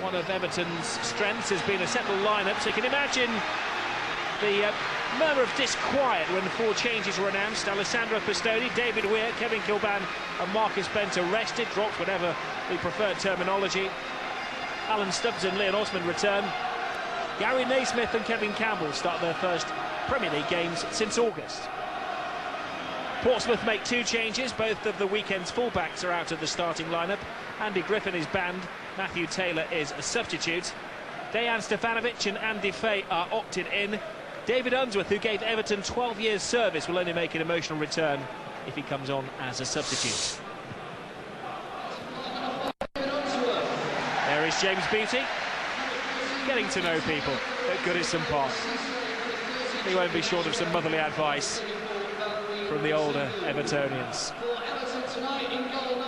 One of Everton's strengths has been a settled lineup, so you can imagine the murmur of disquiet when the 4 changes were announced. Alessandro Pistoni, David Weir, Kevin Kilban and Marcus Bent rested, dropped, whatever the preferred terminology. Alan Stubbs and Leon Osman return. Gary Naismith and Kevin Campbell start their first Premier League games since August. Portsmouth make 2 changes. Both of the weekend's fullbacks are out of the starting lineup. Andy Griffin is banned. Matthew Taylor is a substitute. Dejan Stefanovic and Andy Fay are opted in. David Unsworth, who gave Everton 12 years service, will only make an emotional return if he comes on as a substitute. There is James Beattie, getting to know people at Goodison Park. He won't be short of some motherly advice from the older Evertonians.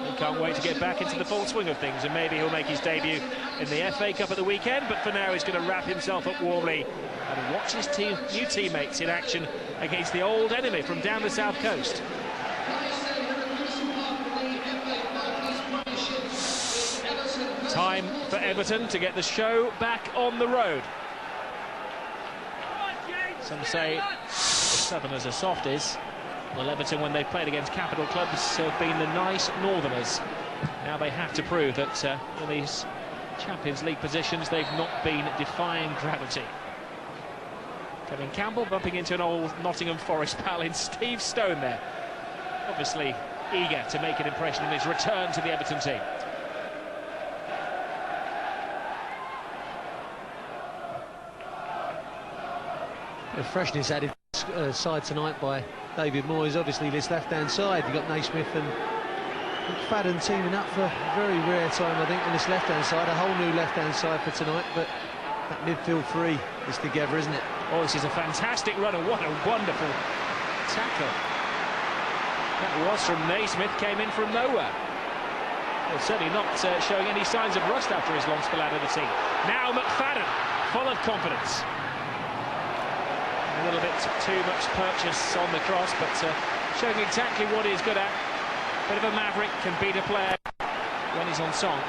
He can't wait to get back into the full swing of things, and maybe he'll make his debut in the FA Cup at the weekend, but for now he's going to wrap himself up warmly and watch his new teammates in action against the old enemy from down the south coast. Time for Everton to get the show back on the road. Some say the Southerners are softies. Well, Everton, when they've played against capital clubs, have been the nice Northerners. Now they have to prove that in these Champions League positions they've not been defying gravity. Kevin Campbell bumping into an old Nottingham Forest pal in Steve Stone there. Obviously eager to make an impression in his return to the Everton team. The freshness added side tonight by David Moyes. Obviously this left-hand side, you've got Naismith and McFadden teaming up for a very rare time, I think, on this left-hand side. A whole new left-hand side for tonight, but that midfield 3 is together, isn't it? Oh, this is a fantastic run, and what a wonderful tackle. That was from Naismith, came in from nowhere. Well, certainly not showing any signs of rust after his long spell out of the team. Now McFadden, full of confidence. A little bit too much purchase on the cross, but showing exactly what he's good at. Bit of a maverick, can beat a player when he's on song.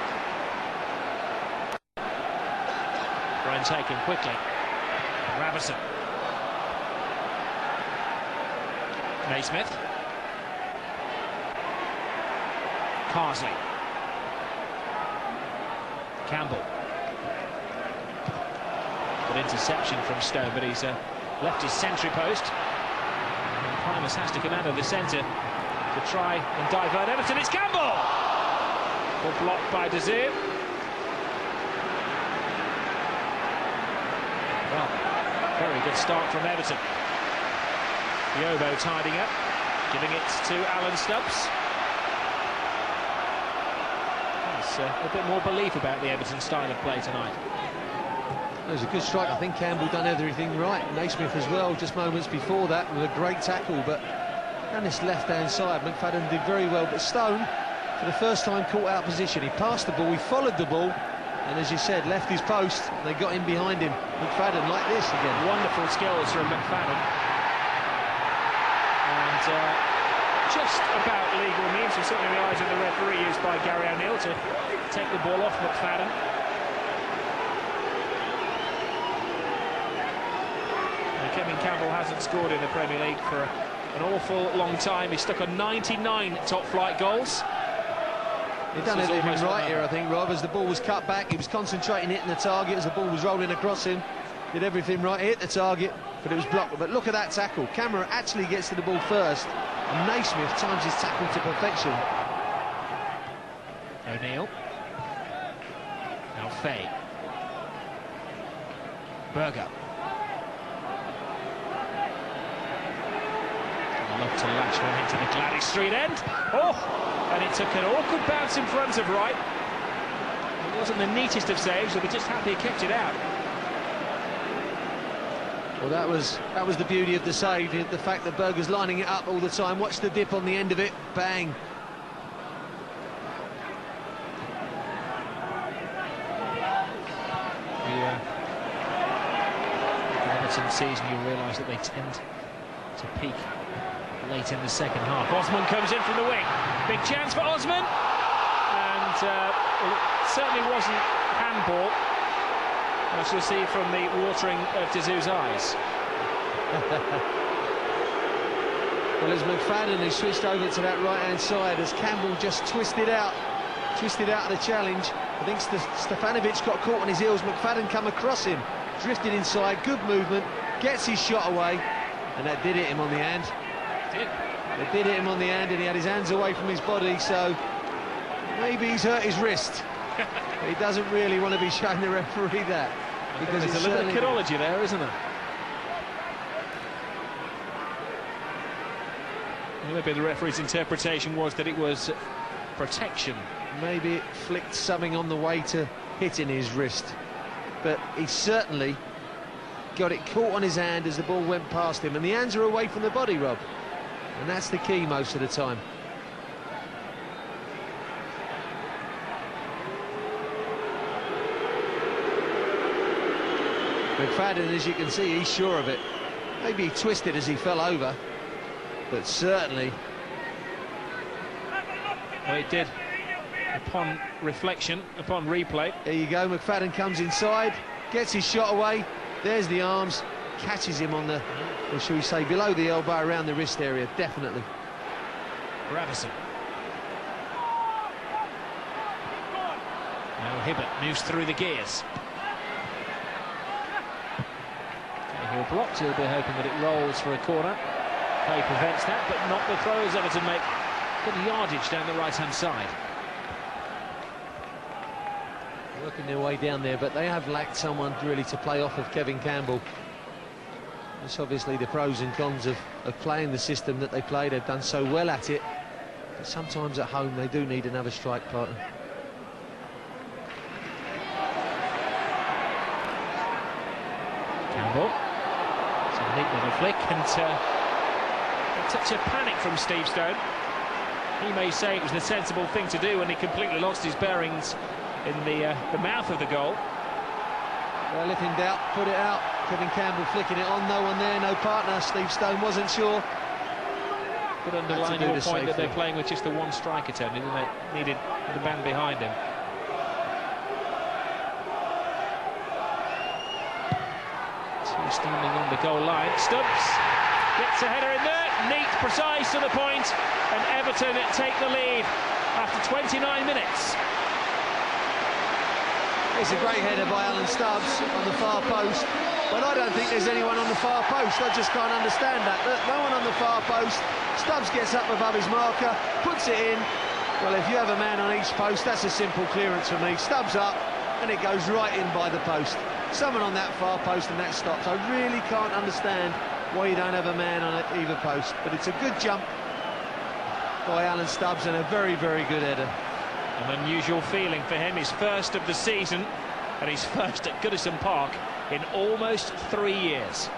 Ryan taken quickly. Rabison. Naismith. Carsley. Campbell. Good interception from Stone, but he's left his sentry post. And Primus has to come out of the centre to try and divert Everton. It's Campbell! Good block by Desir. Well, very good start from Everton. Yobo tidying up, giving it to Alan Stubbs. There's a bit more belief about the Everton style of play tonight. It was a good strike. I think Campbell done everything right. Naismith as well, just moments before that, with a great tackle. But on this left-hand side, McFadden did very well. But Stone, for the first time, caught out position. He passed the ball, he followed the ball, and as you said, left his post. They got in behind him. McFadden like this again. Wonderful skills from McFadden. And just about legal means, and certainly in the eyes of the referee, used by Gary O'Neill to take the ball off McFadden. Kevin Campbell hasn't scored in the Premier League for an awful long time. He's stuck on 99 top-flight goals. He done everything right here, I think, Rob. As the ball was cut back, he was concentrating hitting the target as the ball was rolling across him. Did everything right, hit the target, but it was blocked. But look at that tackle. Camera actually gets to the ball first, and Naismith times his tackle to perfection. O'Neill. Now Fay. Berger. Love to latch one into the Gladys Street end. Oh, and it took an awkward bounce in front of right. It wasn't the neatest of saves, so we're just happy he kept it out. Well, that was the beauty of the save, the fact that Berger's lining it up all the time. Watch the dip on the end of it. Bang. The Everton season, you realise that they tend to peak late in the second half. Osman comes in from the wing. Big chance for Osman. And well, it certainly wasn't handball. I shall see from the watering of Dazou's eyes. Well, as McFadden, who switched over to that right-hand side, as Campbell just twisted out of the challenge. I think Stefanovic got caught on his heels. McFadden come across him, drifted inside, good movement, gets his shot away, and that did hit him on the hand. It did hit him on the hand, and he had his hands away from his body, so maybe he's hurt his wrist. But he doesn't really want to be showing the referee that, because there's a little kidology there, isn't there? Maybe the referee's interpretation was that it was protection. Maybe it flicked something on the way to hitting his wrist, but he certainly got it caught on his hand as the ball went past him, and the hands are away from the body, Rob, and that's the key most of the time. McFadden, as you can see, he's sure of it. Maybe he twisted as he fell over, but certainly... Well, it did. Upon reflection, upon replay. There you go, McFadden comes inside, gets his shot away, there's the arms, catches him on the, or shall we say, below the elbow, around the wrist area, definitely. Ravison. Now Hibbert moves through the gears. He'll blocked, he'll be hoping that it rolls for a corner. He prevents that, but not the throws. Everton make good yardage down the right-hand side. Working their way down there, but they have lacked someone really to play off of Kevin Campbell. It's obviously the pros and cons of playing the system that they play. They've done so well at it, but sometimes at home they do need another strike partner. Campbell. It's a neat little flick, and a touch of panic from Steve Stone. He may say it was the sensible thing to do when he completely lost his bearings in the mouth of the goal. Well, if in doubt, put it out. Kevin Campbell flicking it on, no one there, no partner. Steve Stone wasn't sure. Could underline your point that they're playing with just the one striker, Tony, didn't they? Needed the man behind him. Two standing on the goal line. Stubbs gets a header in there, neat, precise, to the point, and Everton take the lead after 29 minutes. It's a great header by Alan Stubbs on the far post, but I don't think there's anyone on the far post. I just can't understand that. No one on the far post. Stubbs gets up above his marker, puts it in. Well, if you have a man on each post, that's a simple clearance for me. Stubbs up, and it goes right in by the post. Someone on that far post, and that stops. I really can't understand why you don't have a man on either post, but it's a good jump by Alan Stubbs and a very, very good header. An unusual feeling for him, his first of the season, and his first at Goodison Park in almost 3 years.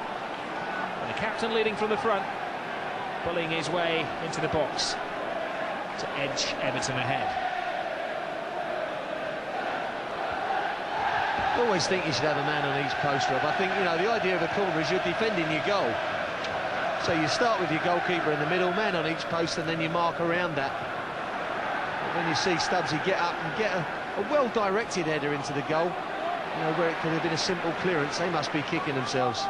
And the captain leading from the front, pulling his way into the box to edge Everton ahead. I always think you should have a man on each post, Rob. I think, you know, the idea of a corner is you're defending your goal. So you start with your goalkeeper in the middle, man on each post, and then you mark around that. When you see Stubbsy get up and get a well-directed header into the goal, you know, where it could have been a simple clearance, they must be kicking themselves.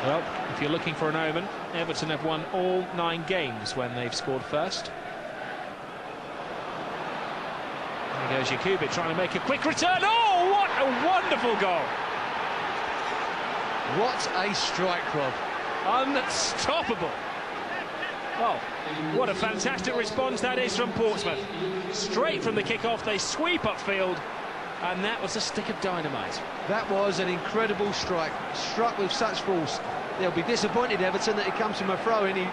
Well, if you're looking for an omen, Everton have won all 9 games when they've scored first. There goes Jakubik trying to make a quick return. Oh, what a wonderful goal! What a strike, Rob. Unstoppable. Well, what a fantastic response that is from Portsmouth. Straight from the kick-off, they sweep upfield, and that was a stick of dynamite. That was an incredible strike, struck with such force. They'll be disappointed, Everton, that it comes from a throw-in. He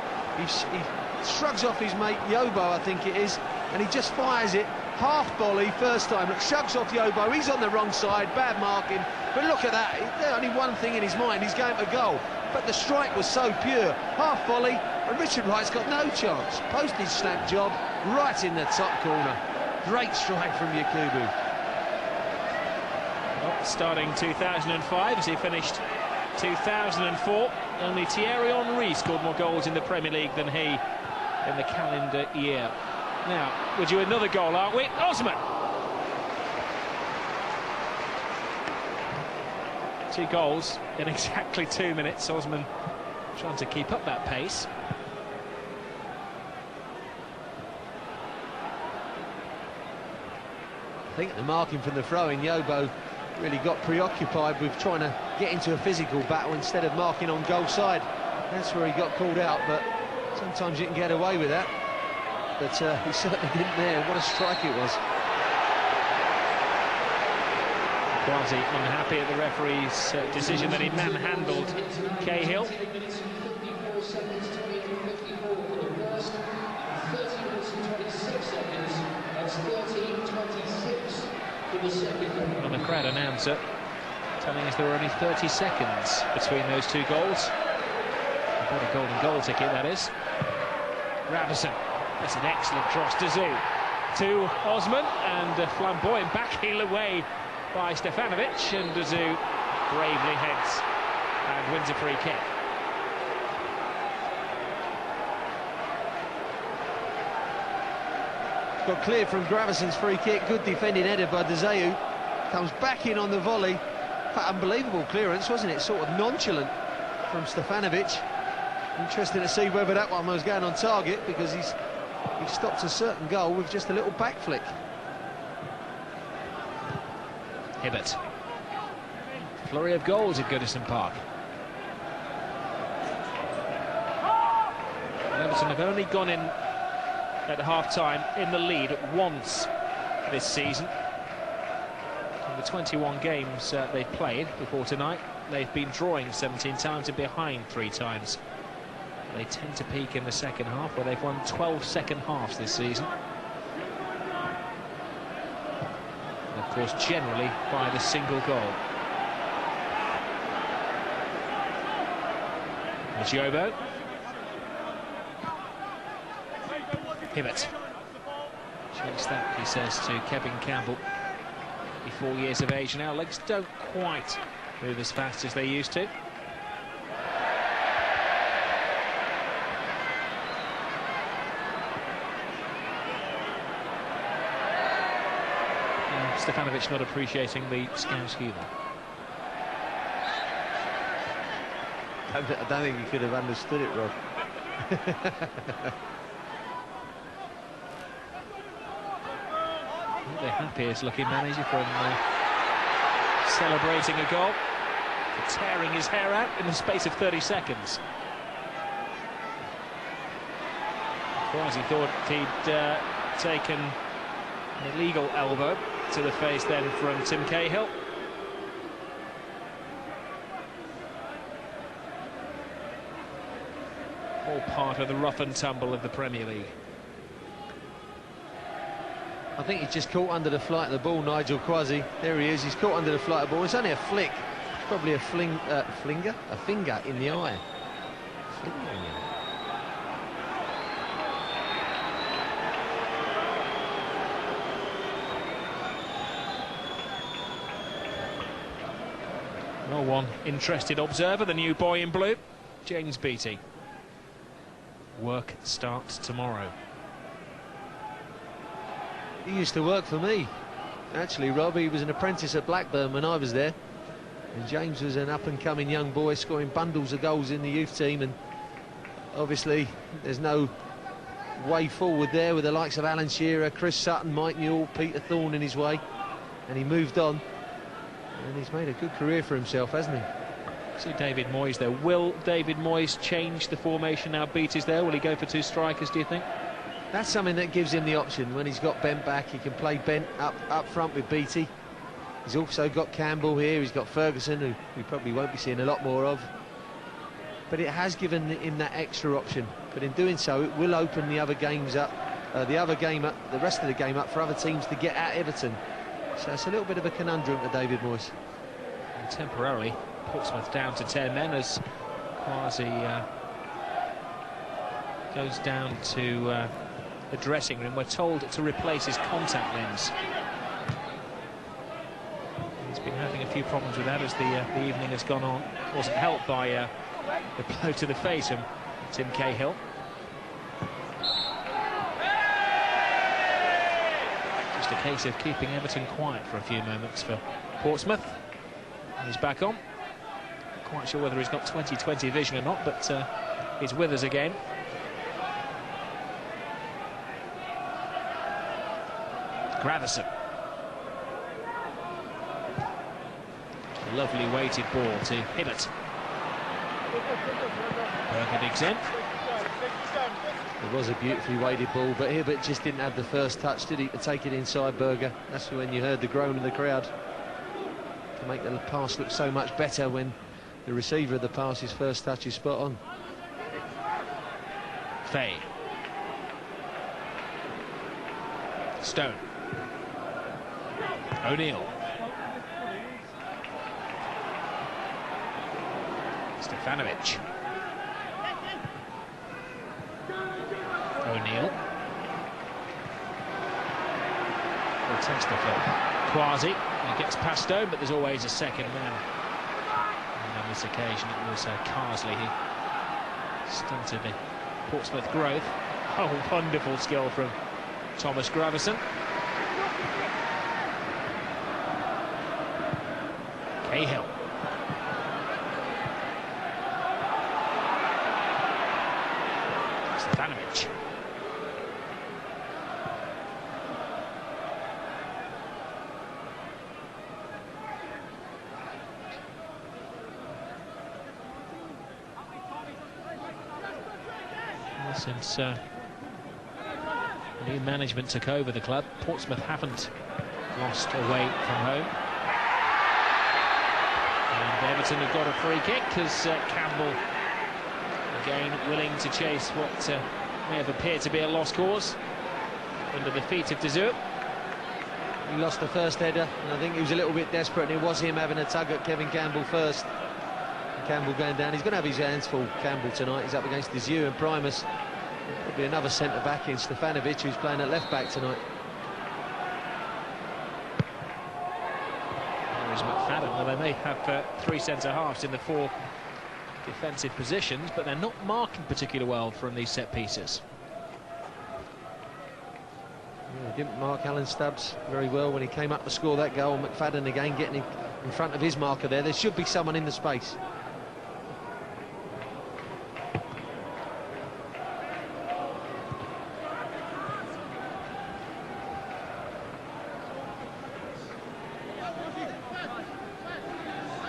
shrugs off his mate Yobo, I think it is, and he just fires it. Half volley, first time. Look, shrugs off Yobo, he's on the wrong side, bad marking. But look at that, there's only one thing in his mind, he's going to goal. But the strike was so pure, half volley, and Richard Wright's got no chance. Postage stamp job, right in the top corner. Great strike from Yakubu. Well, starting 2005 as he finished 2004, only Thierry Henry scored more goals in the Premier League than he in the calendar year. Now, we're due another goal, aren't we? Osman! 2 goals in exactly 2 minutes. Osman trying to keep up that pace. I think the marking from the throw-in, Yobo really got preoccupied with trying to get into a physical battle instead of marking on goal side. That's where he got called out, but sometimes you can get away with that. But he certainly didn't there. What a strike it was. Quasi unhappy at the referee's decision that he manhandled Cahill. And the crowd announcer telling us there were only 30 seconds between those 2 goals. What a golden goal ticket that is. Gravison, that's an excellent cross to Zoo. To Osman, and a flamboyant backheel away by Stefanovic, and Zoo bravely heads and wins a free kick. Got cleared from Gravison's free kick. Good defending header by Dzeu. Comes back in on the volley. Unbelievable clearance, wasn't it? Sort of nonchalant from Stefanovic. Interesting to see whether that one was going on target, because he stopped a certain goal with just a little back flick. Hibbert. Flurry of goals at Goodison Park. Everton have only gone in at half-time in the lead once this season. In the 21 games they've played before tonight, they've been drawing 17 times and behind 3 times. They tend to peak in the second half, where they've won 12 second halves this season. And of course, generally by the single goal. Jobo. Hibbert. Chase that, he says to Kevin Campbell. 4 years of age now. Legs don't quite move as fast as they used to. Stefanovic not appreciating the Scouse humour. I don't think he could have understood it, Rob. The happiest looking manager from celebrating a goal, for tearing his hair out in the space of 30 seconds. Quasi thought he'd taken an illegal elbow to the face then from Tim Cahill. All part of the rough and tumble of the Premier League. I think he's just caught under the flight of the ball, Nigel Quasi. There he is, he's caught under the flight of the ball. It's only a flick. It's probably a finger in the eye. Well, one interested observer, the new boy in blue, James Beattie. Work starts tomorrow. He used to work for me. Actually, Rob, he was an apprentice at Blackburn when I was there. And James was an up-and-coming young boy, scoring bundles of goals in the youth team. And obviously, there's no way forward there with the likes of Alan Shearer, Chris Sutton, Mike Newell, Peter Thorne in his way. And he moved on. And he's made a good career for himself, hasn't he? See David Moyes there. Will David Moyes change the formation now Beattie's there? Will he go for 2 strikers, do you think? That's something that gives him the option. When he's got Bent back, he can play Bent up front with Beattie. He's also got Campbell here, he's got Ferguson, who we probably won't be seeing a lot more of. But it has given him that extra option. But in doing so, it will open the other games up, the rest of the game up for other teams to get at Everton. So it's a little bit of a conundrum for David Moyes. And temporarily, Portsmouth down to 10 men as Quasi goes down to the dressing room. We're told to replace his contact lens. He's been having a few problems with that as the evening has gone on. Wasn't helped by the blow to the face from Tim Cahill. Just a case of keeping Everton quiet for a few moments for Portsmouth. He's back on. Quite sure whether he's got 20/20 vision or not, but he's with us again. Gravison. Lovely weighted ball to Hibbert. Berger digs in. It was a beautifully weighted ball, but Hibbert just didn't have the first touch, did he, to take it inside Berger. That's when you heard the groan of the crowd. To make the pass look so much better when the receiver of the pass, his first touch is spot on. Fay. Stone. O'Neill. Stefanovic. O'Neill. Will test the film. Quasi. He gets past Stone, but there's always a second man. And on this occasion it was Carsley who stunted the Portsmouth growth. Oh, wonderful skill from Thomas Gravison. Cahill. Stefanovic. Since new management took over the club, Portsmouth haven't lost away from home. And Everton have got a free kick as Campbell again willing to chase what may have appeared to be a lost cause under the feet of Dezur. He lost the first header, and I think he was a little bit desperate, and it was him having a tug at Kevin Campbell first. Campbell going down. He's going to have his hands full, Campbell, tonight. He's up against Dezur and Primus. Probably another centre-back in Stefanovic, who's playing at left-back tonight. There is McFadden. Well, they may have three centre-halves in the four defensive positions, but they're not marking particularly well from these set pieces. Yeah, he didn't mark Alan Stubbs very well when he came up to score that goal. McFadden again getting in front of his marker there. There should be someone in the space.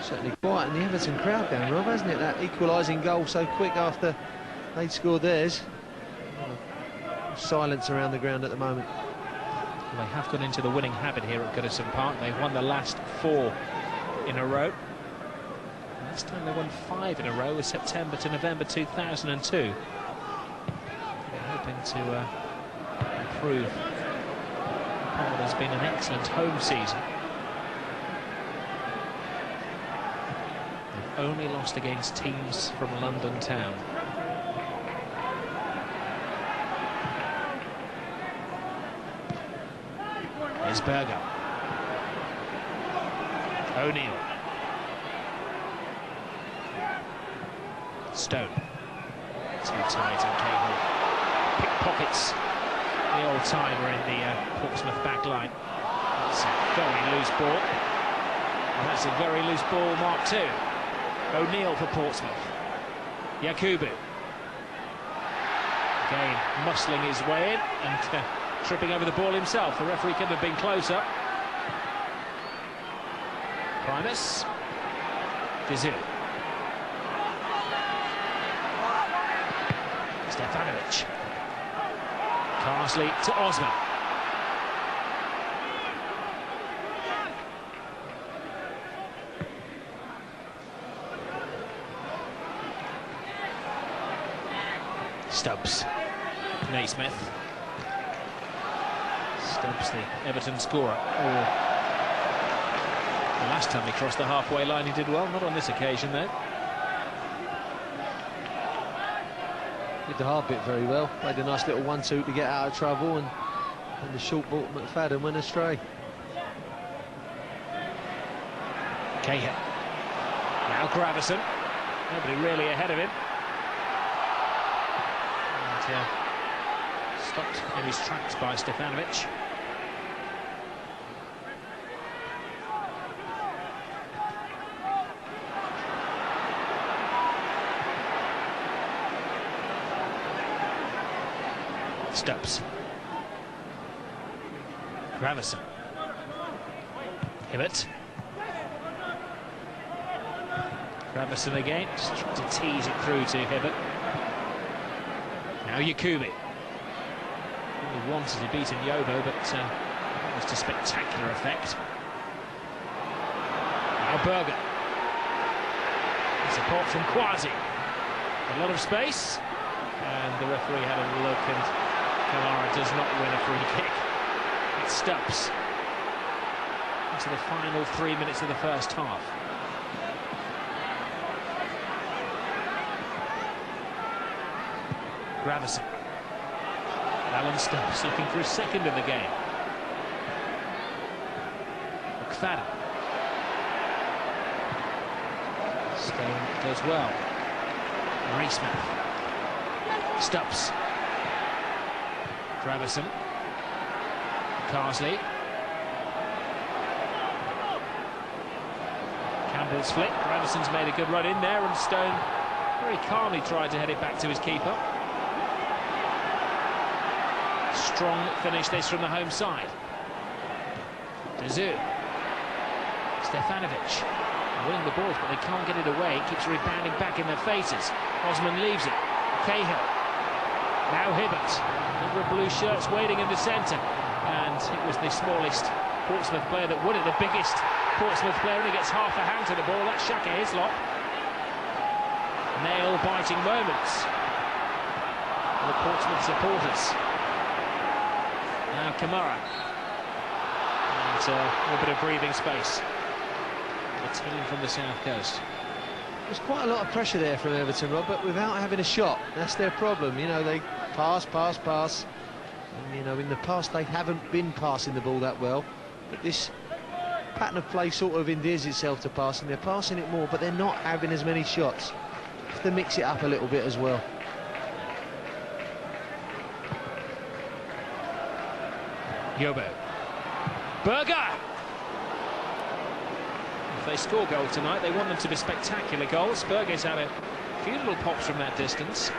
Certainly quietened the Everton crowd down, Rob, hasn't it? That equalising goal so quick after they'd scored theirs. Silence around the ground at the moment. Well, they have gone into the winning habit here at Goodison Park. They've won the last 4 in a row. Last time they won 5 in a row was September to November 2002. They're hoping to improve upon what has been an excellent home season. They've only lost against teams from London town. Here's Berger. O'Neill. Stone. Too tight, and Cahill pickpockets the old-timer in the Portsmouth back line. That's a very loose ball. And that's a very loose ball marked too. O'Neill for Portsmouth. Yakubu. Again, muscling his way in and tripping over the ball himself. The referee could have been closer. Primus. Dezur. Stefanovic. Carsley to Osman. Stubbs. Naismith. Stubbs, the Everton scorer. The last time he crossed the halfway line he did well, not on this occasion though. Did the hard bit very well. Played a nice little 1-2 to get out of trouble, and the short ball McFadden went astray. Cahill. Now Gravison. Nobody really ahead of him. And stopped in his tracks by Stefanovic. Stubbs. Gravison. Hibbert. Gravison again, just trying to tease it through to Hibbert. Now Yakubi. Only once has he beaten Yobo, but almost a spectacular effect. Now Berger. Support from Quasi. A lot of space, and the referee had a look, and Kamara does not win a free kick. It's Stubbs. Into the final 3 minutes of the first half. Gravison. Alan Stubbs looking for his second in the game. McFadden. Stone does well. Naismith. Stubbs. Gravison. Carsley. Campbell's flick. Gravison's made a good run in there, and Stone very calmly tried to head it back to his keeper. Strong finish this from the home side. Dazu. Stefanovic. Winning the balls, but they can't get it away. It keeps rebounding back in their faces. Osman leaves it. Cahill. Now Hibbert. Number of blue shirts waiting in the centre. And it was the smallest Portsmouth player that won it. The biggest Portsmouth player only gets half a hand to the ball. That's Shaka Hislop. Nail-biting moments for the Portsmouth supporters. Now Kamara. And a little bit of breathing space. The team from the south coast. There's quite a lot of pressure there from Everton, Rob, but without having a shot. That's their problem. You know, they pass. And, you know, in the past they haven't been passing the ball that well. But this pattern of play sort of endears itself to passing. They're passing it more, but they're not having as many shots. Have to mix it up a little bit as well. Yobo. Berger! If they score goals tonight, they want them to be spectacular goals. Berger's had a few little pops from that distance.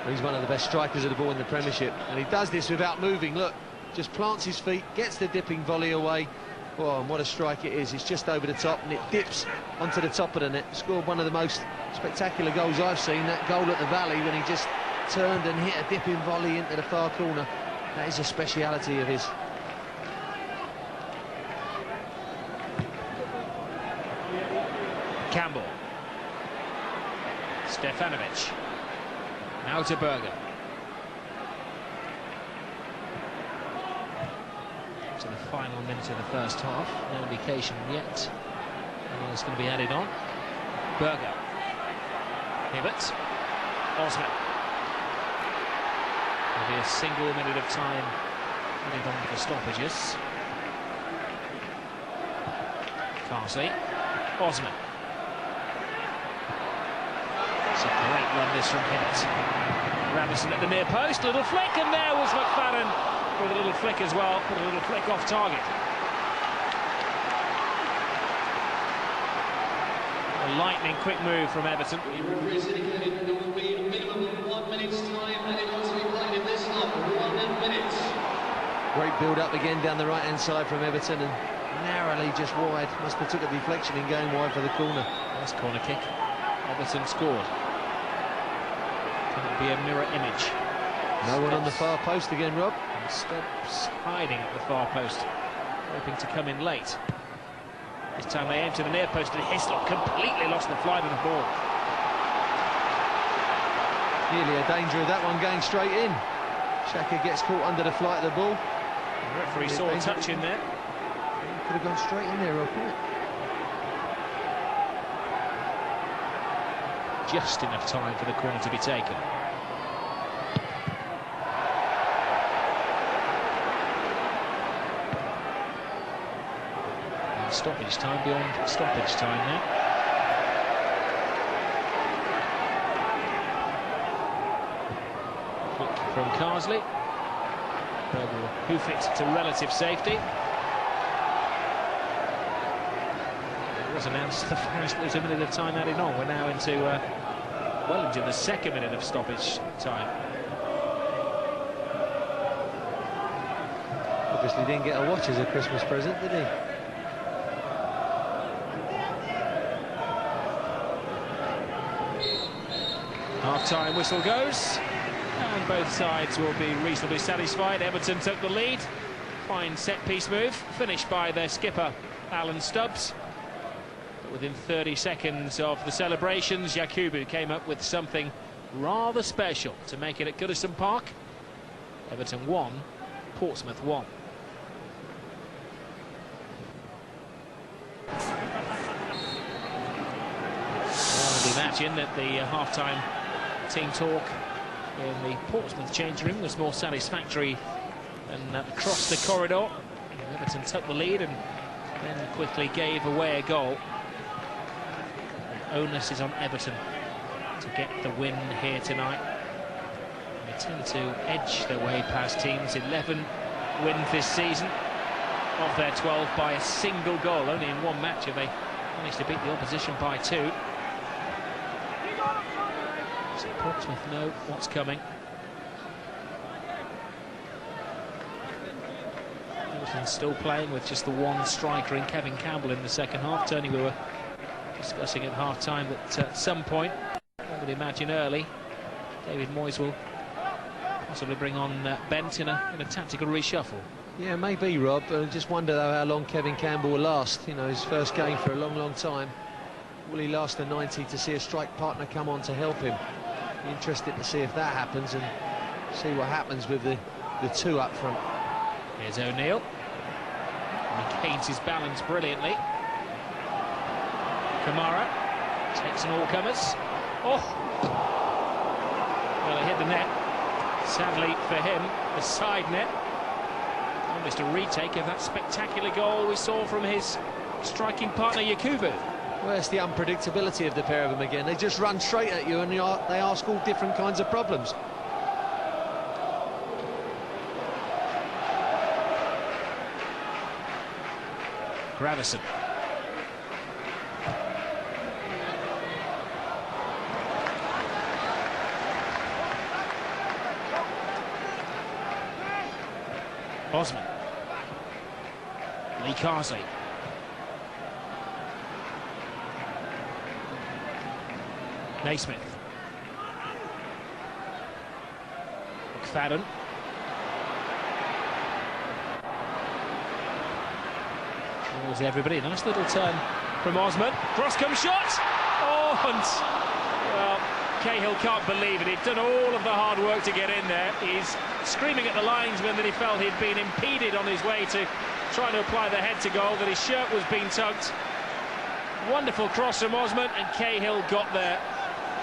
He's one of the best strikers of the ball in the Premiership, and he does this without moving. Look, just plants his feet, gets the dipping volley away. Oh, and what a strike it is. It's just over the top, and it dips onto the top of the net. Scored one of the most spectacular goals I've seen, that goal at the Valley, when he just turned and hit a dipping volley into the far corner. That is a speciality of his. Campbell. Stefanovic. Now to Berger. To the final minute of the first half. No indication yet. And it's going to be added on. Berger. Hibbert. Osman. There'll be a single minute of time added on for stoppages. Carsley. Osman. It's a great run this from Hibbert. Gravison at the near post, little flick, and there was McFadden with a little flick as well, put a little flick off target. A lightning quick move from Everton. Great build-up again down the right-hand side from Everton, and narrowly just wide. Must have took a deflection in going wide for the corner. Nice corner kick. Everton scored. Can it be a mirror image? No one on the far post again, Rob. And Stubbs hiding at the far post, hoping to come in late. This time they aim to the near post, and Hislop completely lost the flight of the ball. Nearly a danger of that one going straight in. Shaka gets caught under the flight of the ball. The referee saw a touch in there. Could have gone straight in there, Rob, couldn't it? Just enough time for the corner to be taken. And stoppage time beyond stoppage time now. Flick from Carsley. Berger will hoof it to relative safety. It was announced the first there's a minute of time added on. We're now into well into the second minute of stoppage time. Actually didn't get a watch as a Christmas present, did he? Half-time whistle goes, and both sides will be reasonably satisfied. Everton took the lead. Fine set-piece move, finished by their skipper, Alan Stubbs. But within 30 seconds of the celebrations, Yakubu came up with something rather special to make it at Goodison Park. Everton 1, Portsmouth 1. I would imagine that the half-time team talk in the Portsmouth changing room was more satisfactory than across the corridor. Everton took the lead and then quickly gave away a goal. The onus is on Everton to get the win here tonight. They tend to edge their way past teams. 11 wins this season, of their 12 by a single goal. Only in one match have they managed to beat the opposition by 2. So Portsmouth know what's coming. Everton's still playing with just the one striker in Kevin Campbell in the second half. Tony, we were discussing at half-time that at some point, I would imagine early, David Moyes will possibly bring on Bent in a tactical reshuffle. Yeah, maybe, Rob. I just wonder, though, how long Kevin Campbell will last. You know, his first game for a long, long time. Will he last the 90 to see a strike partner come on to help him? Be interested to see if that happens and see what happens with the 2 up front. Here's O'Neill. He gains his balance brilliantly. Kamara takes an all-comers. Oh! Well, it hit the net. Sadly for him, the side net. Almost a retake of that spectacular goal we saw from his striking partner Yakubu. Well, it's the unpredictability of the pair of them again. They just run straight at you and they ask all different kinds of problems. Gravison. Osman. Lee Carsley. Naismith. McFadden. Towards everybody. Nice little turn from Osman. Cross comes shot. Oh, and well, Cahill can't believe it. He'd done all of the hard work to get in there. He's screaming at the linesman that he felt he'd been impeded on his way to trying to apply the head to goal, that his shirt was being tugged. Wonderful cross from Osman, and Cahill got there.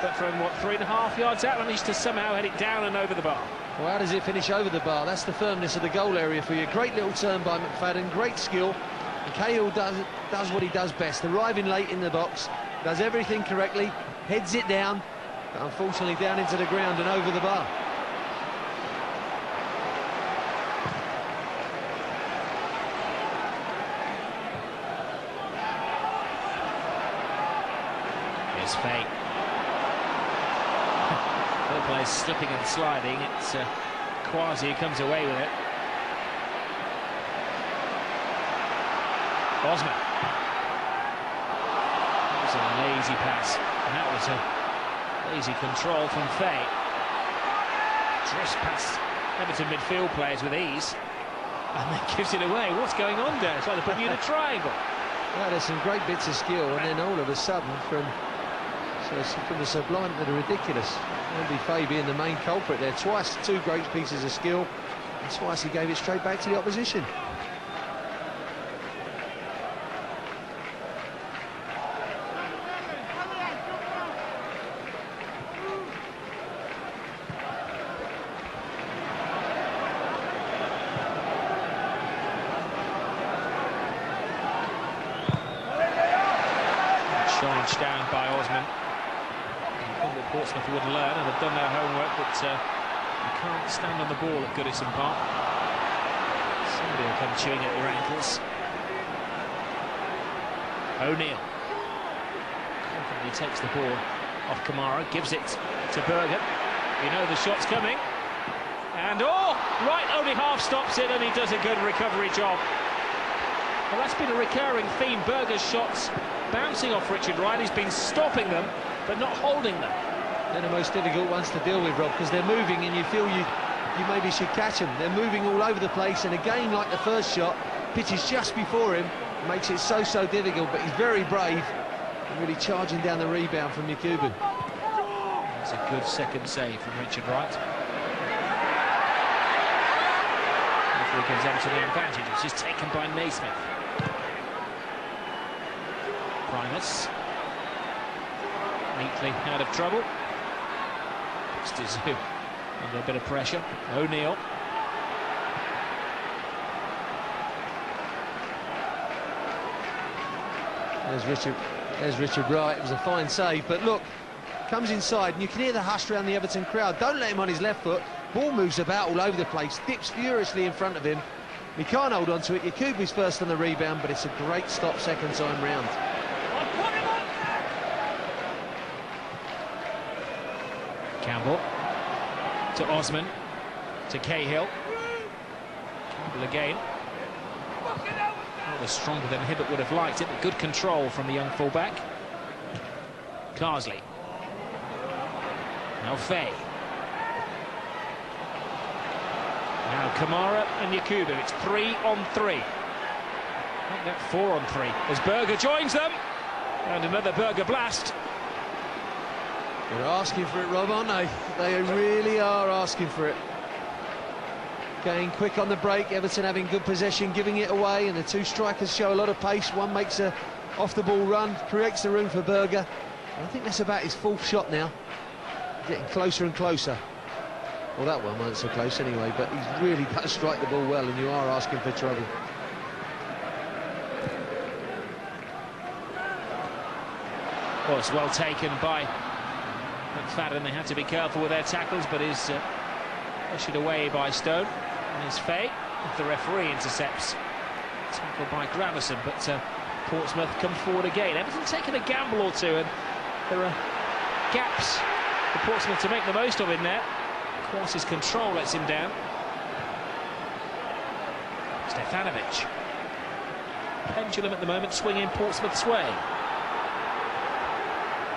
But from, what, 3.5 yards out, managed to somehow head it down and over the bar. Well, how does it finish over the bar? That's the firmness of the goal area for you. Great little turn by McFadden, great skill. And Cahill does what he does best, arriving late in the box, does everything correctly, heads it down, but unfortunately down into the ground and over the bar. Here's Fate. The play's slipping and sliding. It's Quasi who comes away with it. Osman. That was a lazy pass, and that was a lazy control from Fate. Drifts past Everton midfield players with ease, and then gives it away. What's going on there? It's like they're putting you in a triangle. Well, there's some great bits of skill, and then all of a sudden, from the sublime to the ridiculous. Andy Fay being the main culprit there. Twice 2 great pieces of skill, and twice he gave it straight back to the opposition. Charged down by Osman. I think that Portsmouth would learn and have done their homework, but you can't stand on the ball at Goodison Park. Somebody will come chewing at your ankles. O'Neill confidently takes the ball off Kamara, gives it to Berger. You know the shot's coming. And right, only half stops it, and he does a good recovery job. Well, that's been a recurring theme. Berger's shots bouncing off Richard Wright. He's been stopping them, but not holding them. They're the most difficult ones to deal with, Rob, because they're moving and you feel you maybe should catch them. They're moving all over the place, and again, like the first shot, pitch is just before him, makes it so difficult, but he's very brave and really charging down the rebound from Yakubu. That's a good second save from Richard Wright. Before he gives Everton the advantage, which is taken by Naismith. Primus neatly out of trouble. Stizu under a bit of pressure. O'Neill. There's Richard Wright. It was a fine save, but look, comes inside and you can hear the hush around the Everton crowd. Don't let him on his left foot. Ball moves about all over the place, dips furiously in front of him. He can't hold on to it. Yakubu's first on the rebound, but it's a great stop second time round. Campbell to Osman to Cahill. Campbell again. Rather stronger than Hibbert would have liked it, but good control from the young fullback. Carsley. Now Fay. Now Kamara and Yakubu. It's 3-on-3. Not that 4-on-3 as Berger joins them. And another Berger blast. They're asking for it, Rob, aren't they? They really are asking for it. Going quick on the break, Everton having good possession, giving it away, and the two strikers show a lot of pace. One makes a off-the-ball run, creates the room for Berger. I think that's about his fourth shot now. Getting closer and closer. Well, that one wasn't so close anyway, but he's really got to strike the ball well, and you are asking for trouble. Well, it's well taken by McFadden. They had to be careful with their tackles, but is ushered away by Stone. And his Fay, the referee intercepts. Tackled by Gravison, but Portsmouth come forward again. Everton taking a gamble or two, and there are gaps for Portsmouth to make the most of in there. Of course, his control lets him down. Stefanovic. Pendulum at the moment swinging Portsmouth's way.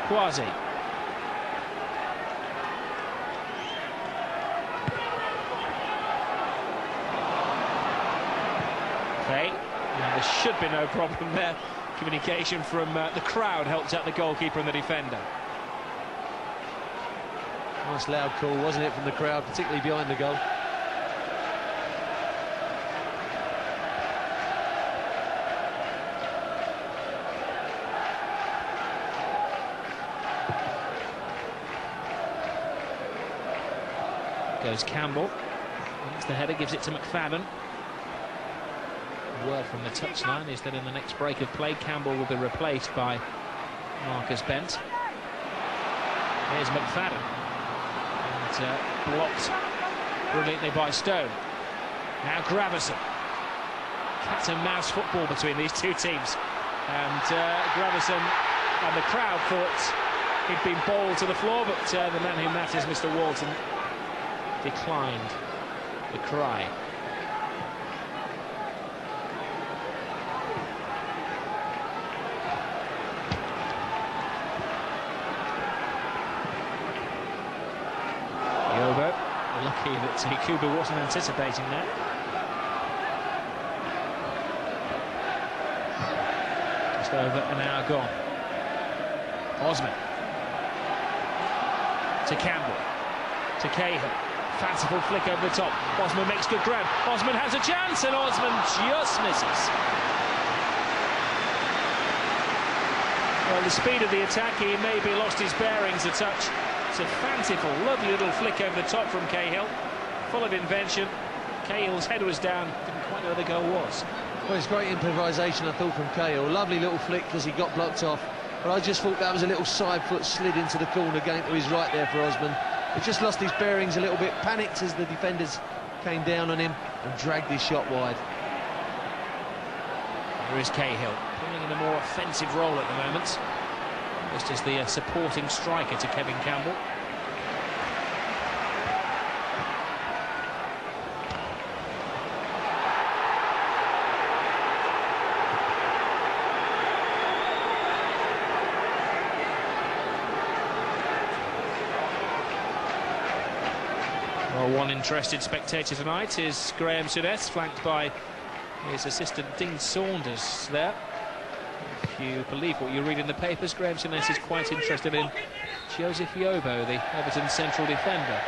Quasi. Fay. Now, there should be no problem there. Communication from the crowd helped out the goalkeeper and the defender. Nice loud call, wasn't it, from the crowd, particularly behind the goal. Goes Campbell. That's the header, gives it to McFadden. Word from the touchline is that in the next break of play, Campbell will be replaced by Marcus Bent. Here's McFadden. And blocked brilliantly by Stone. Now Gravison. Cat and mouse football between these two teams. And Gravison and the crowd thought he'd been bowled to the floor, but the man who matters, Mr. Walton, declined the cry. Yobo, lucky that Yakubu wasn't anticipating that. Just over an hour gone. Osman to Campbell to Cahill. Fanciful flick over the top. Osman makes good ground. Osman has a chance, and Osman just misses. Well, the speed of the attack, he maybe lost his bearings a touch. It's a fanciful, lovely little flick over the top from Cahill. Full of invention. Cahill's head was down. Didn't quite know where the goal was. Well, it's great improvisation, I thought, from Cahill. Lovely little flick as he got blocked off. But I just thought that was a little side foot slid into the corner, going to his right there for Osman. He just lost his bearings a little bit, panicked as the defenders came down on him and dragged his shot wide. There is Cahill, playing in a more offensive role at the moment, just as the supporting striker to Kevin Campbell. Well, one interested spectator tonight is Graham Souness, flanked by his assistant Dean Saunders there. If you believe what you read in the papers, Graham Souness is quite interested in Joseph Yobo, the Everton central defender.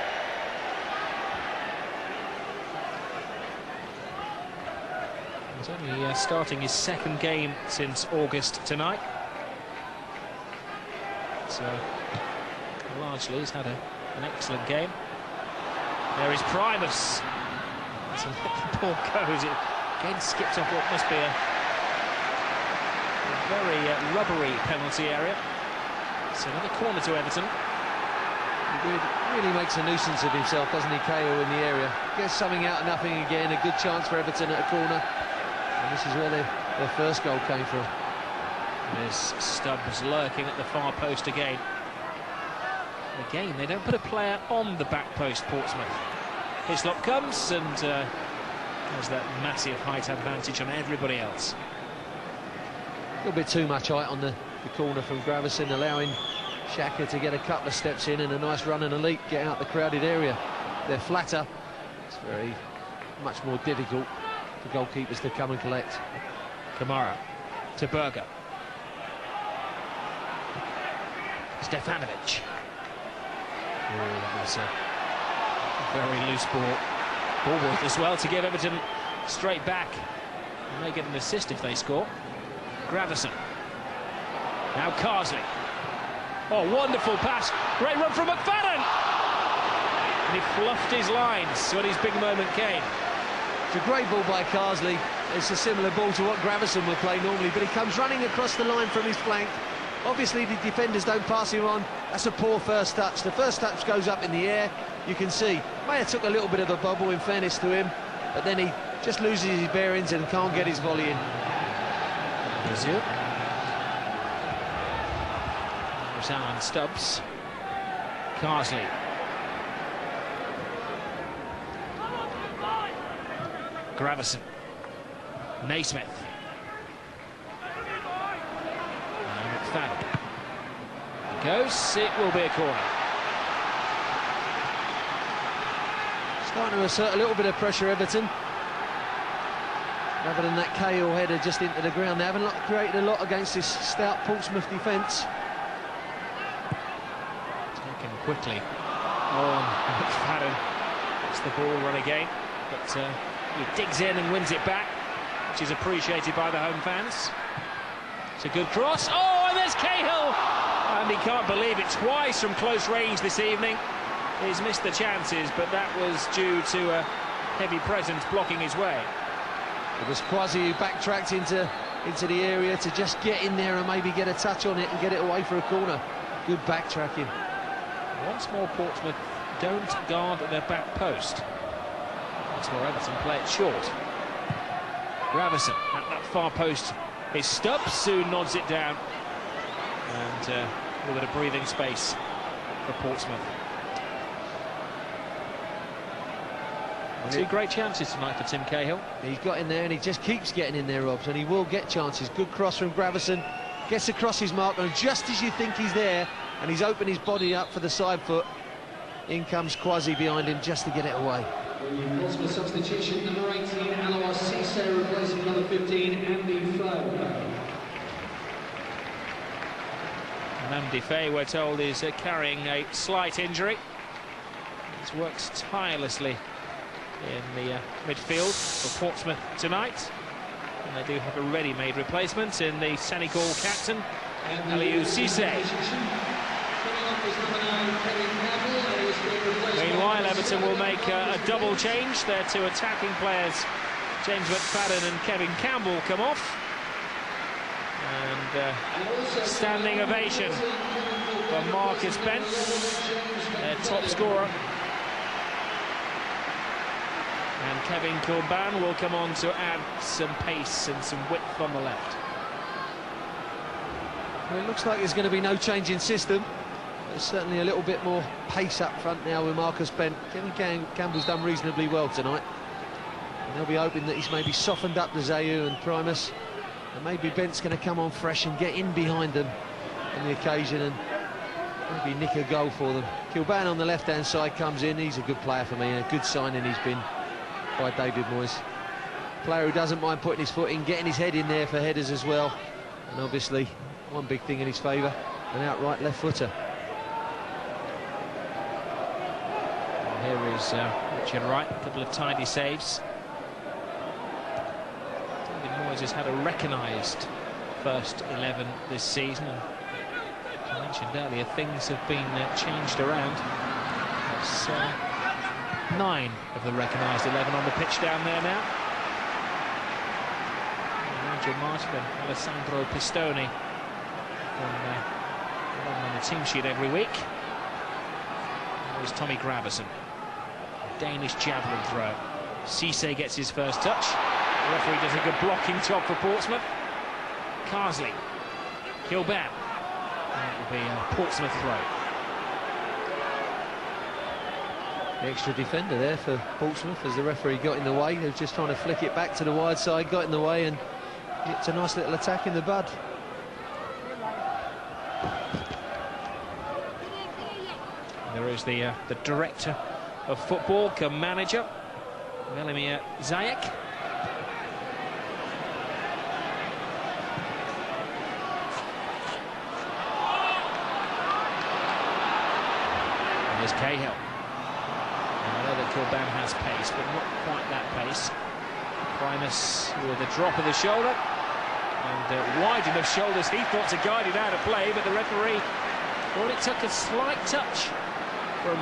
He's only starting his second game since August tonight. So, largely, he's had an excellent game. There is Primus. So let the ball goes. It again skipped off what must be a very rubbery penalty area. It's another corner to Everton. He really makes a nuisance of himself, doesn't he, Cahill, in the area. Gets something out of nothing again. A good chance for Everton at a corner. And this is where their first goal came from. There's Stubbs lurking at the far post again. Again, they don't put a player on the back post, Portsmouth. Hislop comes and has that massive height advantage on everybody else. A little bit too much height on the corner from Gravison, allowing Xhaka to get a couple of steps in and a nice run and a leap, get out the crowded area. They're flatter. It's very much more difficult for goalkeepers to come and collect. Kamara to Berger. Stefanovic. Oh, that was a very loose ball. Ballworth as well to give Everton straight back. And they get an assist if they score. Gravison. Now Carsley. Oh, wonderful pass. Great run from McFadden. And he fluffed his lines when his big moment came. It's a great ball by Carsley. It's a similar ball to what Gravison would play normally, but he comes running across the line from his flank. Obviously, the defenders don't pass him on. That's a poor first touch. The first touch goes up in the air. You can see, may have took a little bit of a bubble, in fairness to him, but then he just loses his bearings and can't get his volley in. Brazil. Alan Stubbs. Carsley. Gravison. Naismith. McFadden. Goes, it will be a corner. Starting to assert a little bit of pressure, Everton. Rather than that Cahill header just into the ground. They haven't created a lot against this stout Portsmouth defence. Taken quickly on McFadden. Gets the ball run again, but he digs in and wins it back, which is appreciated by the home fans. It's a good cross. Oh, and there's Cahill! And he can't believe it, twice from close range this evening. He's missed the chances, but that was due to a heavy presence blocking his way. It was Quasi who backtracked into the area to just get in there and maybe get a touch on it and get it away for a corner. Good backtracking. Once more, Portsmouth don't guard their back post. Once more, Everton play it short. Gravison at that far post is Stubbs, soon nods it down. And a little bit of breathing space for Portsmouth. Two great chances tonight for Tim Cahill. He's got in there and he just keeps getting in there, Robs, and he will get chances. Good cross from Gravison, gets across his mark, and just as you think he's there and he's opened his body up for the side foot, in comes Quasi behind him just to get it away. Portsmouth substitution, number 18, Alois Cisse, replacing number 15, Andy Flo. Andy Fay, we're told, is carrying a slight injury. He's worked tirelessly in the midfield for Portsmouth tonight. And they do have a ready-made replacement in the Senegal captain, Aliou Cisse. Meanwhile, Everton will make a double change. Their two attacking players, James McFadden and Kevin Campbell, come off. And standing ovation for Marcus Bent, their top scorer. And Kevin Corbin will come on to add some pace and some width on the left. Well, it looks like there's going to be no change in system. There's certainly a little bit more pace up front now with Marcus Bent. Kevin Campbell's done reasonably well tonight. And they'll be hoping that he's maybe softened up the Zayu and Primus. And maybe Bent's going to come on fresh and get in behind them on the occasion and maybe nick a goal for them. Kilban on the left-hand side comes in. He's a good player for me, and a good signing he's been by David Moyes. Player who doesn't mind putting his foot in, getting his head in there for headers as well. And obviously, one big thing in his favour, an outright left footer. And here is Richard Wright, a couple of tidy saves. David Moyes has had a recognised first 11 this season. And as I mentioned earlier, things have been changed around. There's 9 of the recognised 11 on the pitch down there now. Nigel Martin and Alessandro Pistone on the team sheet every week. There's Tommy Gravesen, Danish javelin throw. Cisse gets his first touch. The referee does a good blocking job for Portsmouth. Carsley, Kilban. That will be a Portsmouth throw. The extra defender there for Portsmouth as the referee got in the way. They were just trying to flick it back to the wide side, got in the way, and it's a nice little attack in the bud. There is the director of football, manager, Velimir Zajec. And there's Cahill. I know that Kilban has pace, but not quite that pace. Primus with a drop of the shoulder, and wide enough shoulders he thought to guide it out of play, but the referee thought it took a slight touch from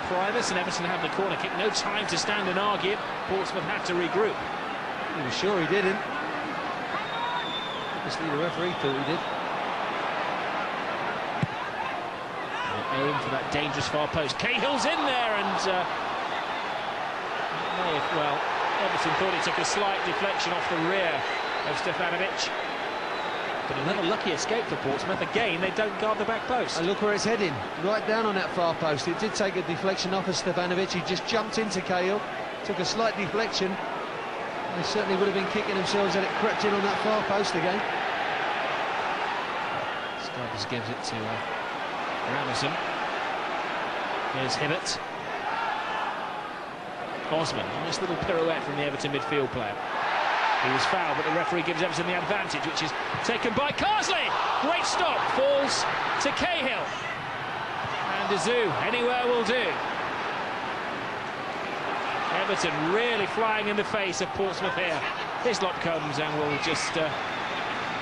Primus, and Everton have the corner kick. No time to stand and argue. Portsmouth had to regroup. He was sure he didn't. Obviously the referee thought he did. Aim for that dangerous far post. Cahill's in there, and well, Everton thought it took a slight deflection off the rear of Stefanovic. But another lucky escape for Portsmouth. Again, they don't guard the back post. And look where it's heading, right down on that far post. It did take a deflection off of Stefanovic. He just jumped into Cahill, took a slight deflection. They certainly would have been kicking themselves had it crept in on that far post again. Stubbs gives it to Ramazan. Here's Hibbert. Osman, nice little pirouette from the Everton midfield player. He was fouled, but the referee gives Everton the advantage, which is taken by Carsley. Great stop, falls to Cahill. And Azu, anywhere will do. Everton really flying in the face of Portsmouth here. Hislop comes and will just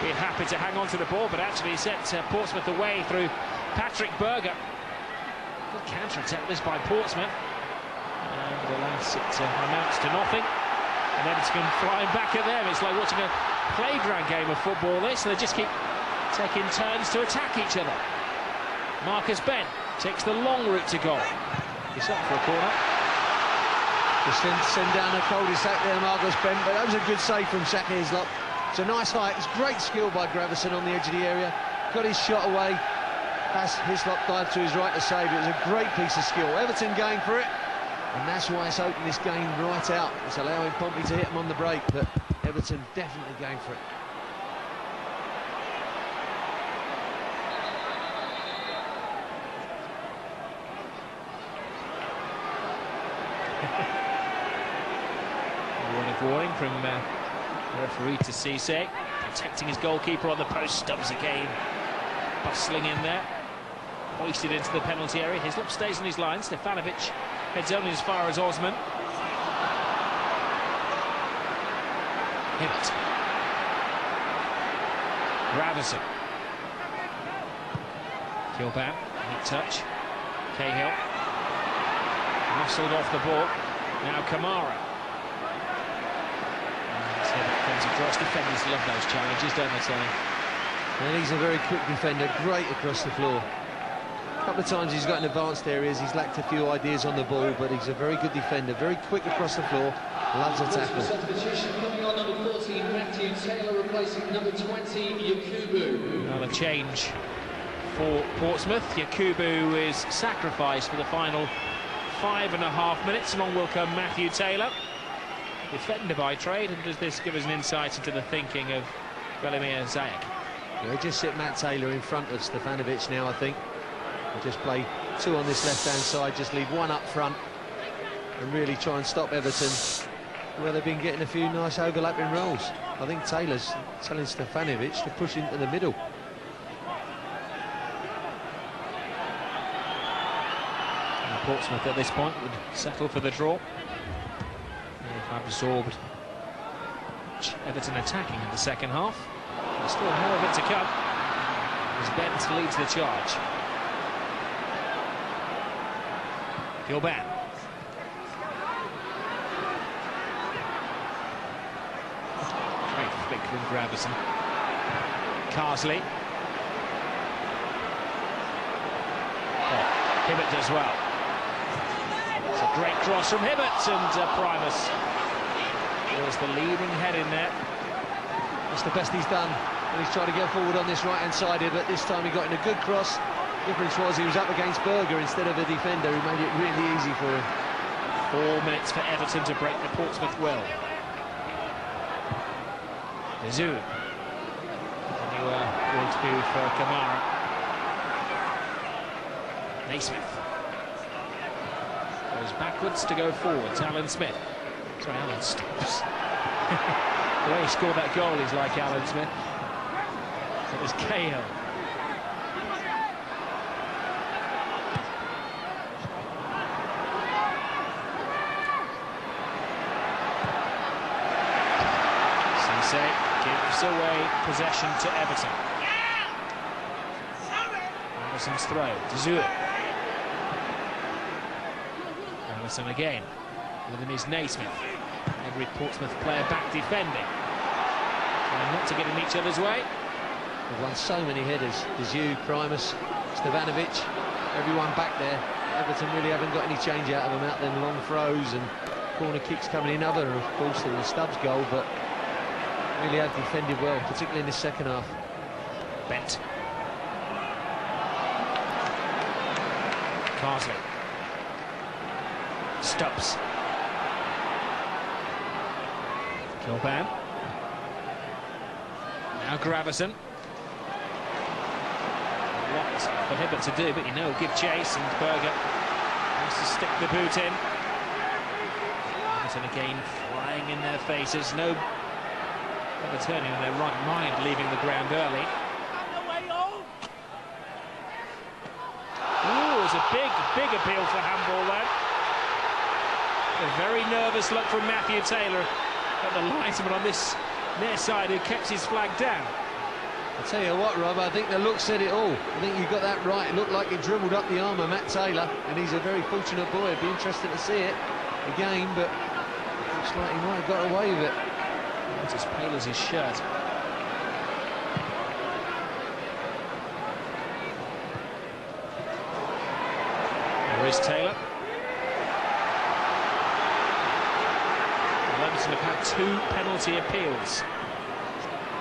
be happy to hang on to the ball, but actually set Portsmouth away through Patrick Berger. Good counter-attack this by Portsmouth. And alas, it amounts to nothing. And Everton flying back at them. It's like watching a playground game of football, this. They just keep taking turns to attack each other. Marcus Bent takes the long route to goal. He's up for a corner. Just send down a cul-de-sac there, Marcus Bent, but that was a good save from Shaka Hislop. It's a nice height. It's great skill by Gravesen on the edge of the area. Got his shot away. As Hislop dived to his right to save it. It was a great piece of skill. Everton going for it. And that's why it's opened this game right out. It's allowing Pompey to hit them on the break, but Everton definitely going for it. A word of warning from the referee to Cisse, protecting his goalkeeper on the post. Stubbs again, bustling in there, hoisted into the penalty area. Hislop stays on his line. Stefanovic heads only as far as Osman. Hibbert. Gravesen. Kilban, neat touch. Cahill. Muscled off the ball. Now Kamara. And Hibbert comes across. Defenders love those challenges, don't they, Sonny? And he's a very quick defender, great across the floor. A couple of times he's got in advanced areas, he's lacked a few ideas on the ball, but he's a very good defender, very quick across the floor, loves a tackle. Substitution coming on, number 14, Matthew Taylor, replacing number 20, Yakubu. Another change for Portsmouth. Yakubu is sacrificed for the final 5.5 minutes. Along will come Matthew Taylor, defender by trade. And does this give us an insight into the thinking of Velimir Zajec? They just sit Matt Taylor in front of Stefanovic now, I think. Just play two on this left-hand side, just leave one up front and really try and stop Everton, where they've been getting a few nice overlapping rolls. I think Taylor's telling Stefanovic to push into the middle. And Portsmouth at this point would settle for the draw. They've absorbed Everton attacking in the second half. There's still more of it to come as Bent leads the charge. Gilban. Great flick from Gravison. Carsley. Oh, Hibbert does well. It's a great cross from Hibbert, and Primus was the leading head in there. That's the best he's done when he's tried to get forward on this right-hand side here, but this time he got in a good cross. Difference was he was up against Berger instead of a defender who made it really easy for him. 4 minutes for Everton to break the Portsmouth will. Mizzou. New ball to for Kamara. Naismith goes backwards to go forwards. Alan Smith. Sorry, Alan Stubbs. The way he scored that goal is like Alan Smith. It was Cahill. Gives away possession to Everton. Anderson's throw to Zua. Anderson again. With him is Naismith. Every Portsmouth player back defending. Trying not to get in each other's way. They've won so many headers. Zua, Primus, Stefanovic, everyone back there. Everton really haven't got any change out of them out then long throws and corner kicks coming in. Other, of course, than the Stubbs goal, but really have defended well, particularly in the second half. Bent. Carsley. Stubbs. Gilban. Now Gravison. What for Hibbert to do, but you know, give chase, and Berger has to stick the boot in. Everton again flying in their faces. No turning in their right mind, leaving the ground early. Ooh, it's a big appeal for handball there. A very nervous look from Matthew Taylor at the linesman on this near side, who kept his flag down. I'll tell you what, Rob, I think the look said it all. I think you got that right. It looked like he dribbled up the arm of Matt Taylor, and he's a very fortunate boy. It'd be interesting to see it again, but looks like he might have got away with it. It's as pale as his shirt. There is Taylor. Everton have had 2 penalty appeals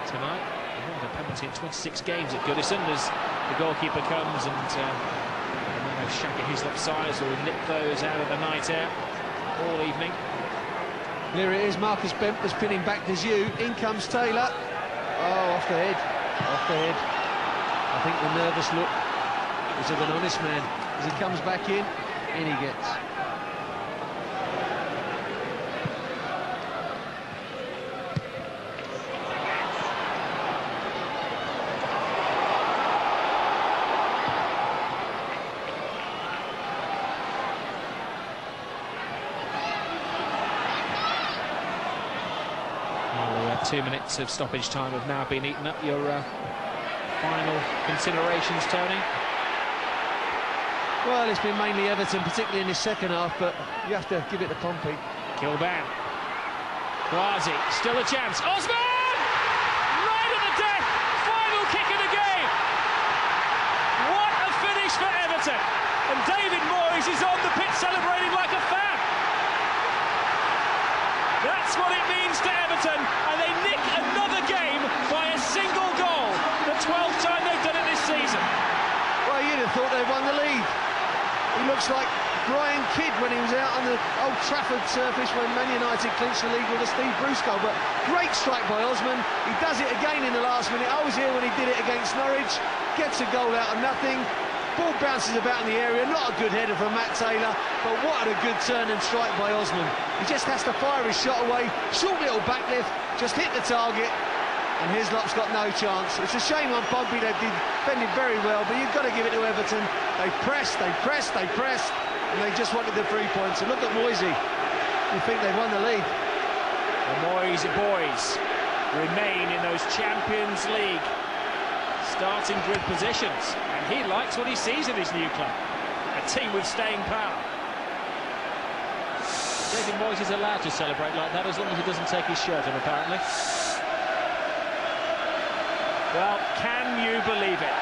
tonight. They won a penalty in 26 games at Goodison as the goalkeeper comes and shagging his left sides or nip those out of the night air all evening. Here it is, Marcus Bent was pinning back to Zhu. In comes Taylor. Oh, off the head. Off the head. I think the nervous look is of an honest man. As he comes back in he gets. Well, 2 minutes of stoppage time have now been eaten up. Your final considerations, Tony? Well, it's been mainly Everton, particularly in the second half, but you have to give it to Pompey. Gilban. Quasi, still a chance. Osman! Right at the death! Final kick of the game! What a finish for Everton! And David Moyes is on the pitch celebrating like a fan! That's what it means to Everton, and they nick another game by a single goal. The 12th time they've done it this season. Well, you'd have thought they'd won the league. He looks like Brian Kidd when he was out on the Old Trafford surface when Man United clinched the league with a Steve Bruce goal. But great strike by Osman. He does it again in the last minute. I was here when he did it against Norwich. Gets a goal out of nothing. Ball bounces about in the area, not a good header from Matt Taylor, but what a good turn and strike by Osman. He just has to fire his shot away, short little backlift, just hit the target, and Hislop's got no chance. It's a shame on Pompey, they've defended very well, but you've got to give it to Everton. They pressed, and they just wanted the 3 points. And look at Moisey, you think they've won the league. The Moyes boys remain in those Champions League starting grid positions, and he likes what he sees in his new club, a team with staying power. David Moyes is allowed to celebrate like that as long as he doesn't take his shirt off, apparently. Well, can you believe it?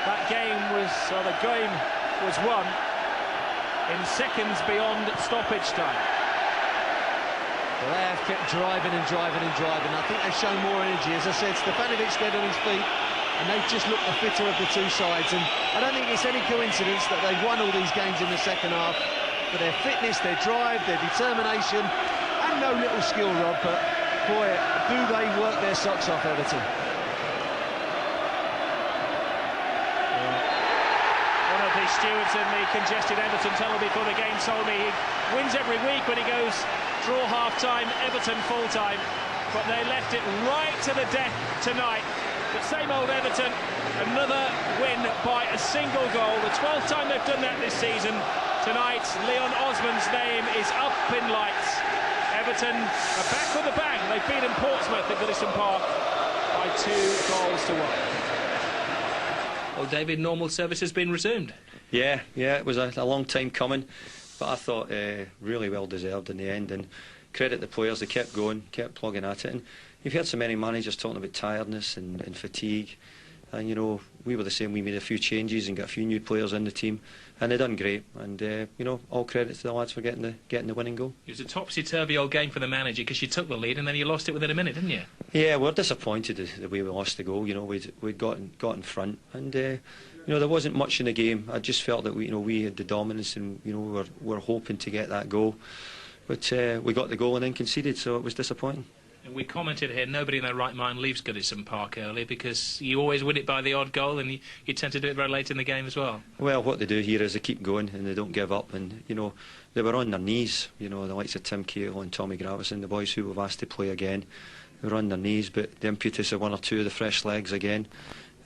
That game the game was won in seconds beyond stoppage time. Well, they have kept driving and driving and driving. I think they've shown more energy. As I said, Stefanovic dead on his feet, and they've just looked the fitter of the two sides. And I don't think it's any coincidence that they've won all these games in the second half. For their fitness, their drive, their determination, and no little skill, Rob, but boy, do they work their socks off, Everton. One of the stewards in the congested Everton tunnel before the game told me he wins every week when he goes draw half-time, Everton full-time, but they left it right to the death tonight. But same old Everton, another win by a single goal, the 12th time they've done that this season. Tonight, Leon Osman's name is up in lights. Everton are back with a bang. They've beaten Portsmouth at Goodison Park by 2-1. Well, David, normal service has been resumed. Yeah, it was a long time coming, but I thought really well deserved in the end, and credit the players, they kept going, kept plugging at it. And you've heard so many managers talking about tiredness and fatigue, and you know, we were the same. We made a few changes and got a few new players in the team, and they done great. And you know, all credit to the lads for getting the winning goal. It was a topsy-turvy old game for the manager because you took the lead and then you lost it within a minute, didn't you? Yeah, we're disappointed the way we lost the goal. You know, we'd got in front, and you know, there wasn't much in the game. I just felt that we had the dominance, and you know, we were hoping to get that goal, but we got the goal and then conceded, so it was disappointing. And we commented here, nobody in their right mind leaves Goodison Park early because you always win it by the odd goal, and you tend to do it very late in the game as well. Well, what they do here is they keep going and they don't give up, and you know, they were on their knees, you know, the likes of Tim Cahill and Tommy Gravison, the boys who we've asked to play again, they were on their knees, but the impetus of one or two of the fresh legs again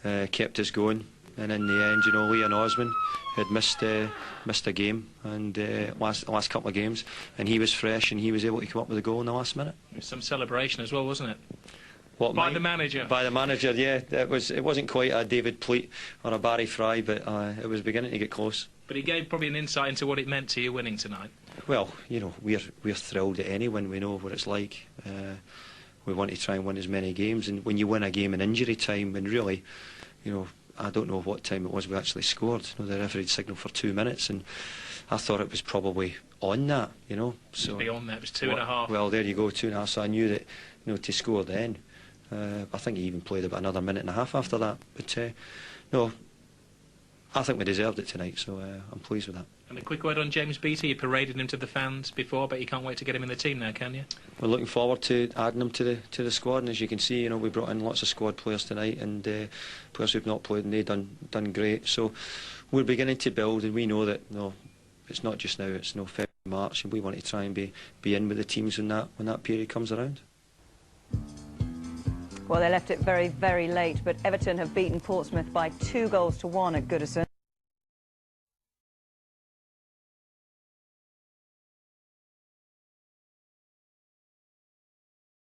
kept us going. And in the end, you know, Leon Osman had missed a game, and last couple of games, and he was fresh and he was able to come up with a goal in the last minute. There was some celebration as well, wasn't it? What, by the manager? By the manager, yeah. It wasn't quite a David Pleat or a Barry Fry, but it was beginning to get close. But he gave probably an insight into what it meant to you winning tonight. Well, you know, we're thrilled at any win. We know what it's like. We want to try and win as many games, and when you win a game in injury time, and really, you know, I don't know what time it was we actually scored. You know, the referee signalled for 2 minutes, and I thought it was probably on that, you know. So beyond that, it was 2.5. Well, there you go, 2.5. So I knew that, you know, to score then. I think he even played about another minute and a half after that. But no, I think we deserved it tonight, so I'm pleased with that. And a quick word on James Beattie. You paraded him to the fans before, but you can't wait to get him in the team now, can you? We're looking forward to adding him to the squad, and as you can see, you know, we brought in lots of squad players tonight, and players who've not played, and they've done great. So we're beginning to build, and we know that, you know, it's not just now, it's February, March, and we want to try and be in with the teams when that period comes around. Well, they left it very, very late, but Everton have beaten Portsmouth by 2-1 at Goodison.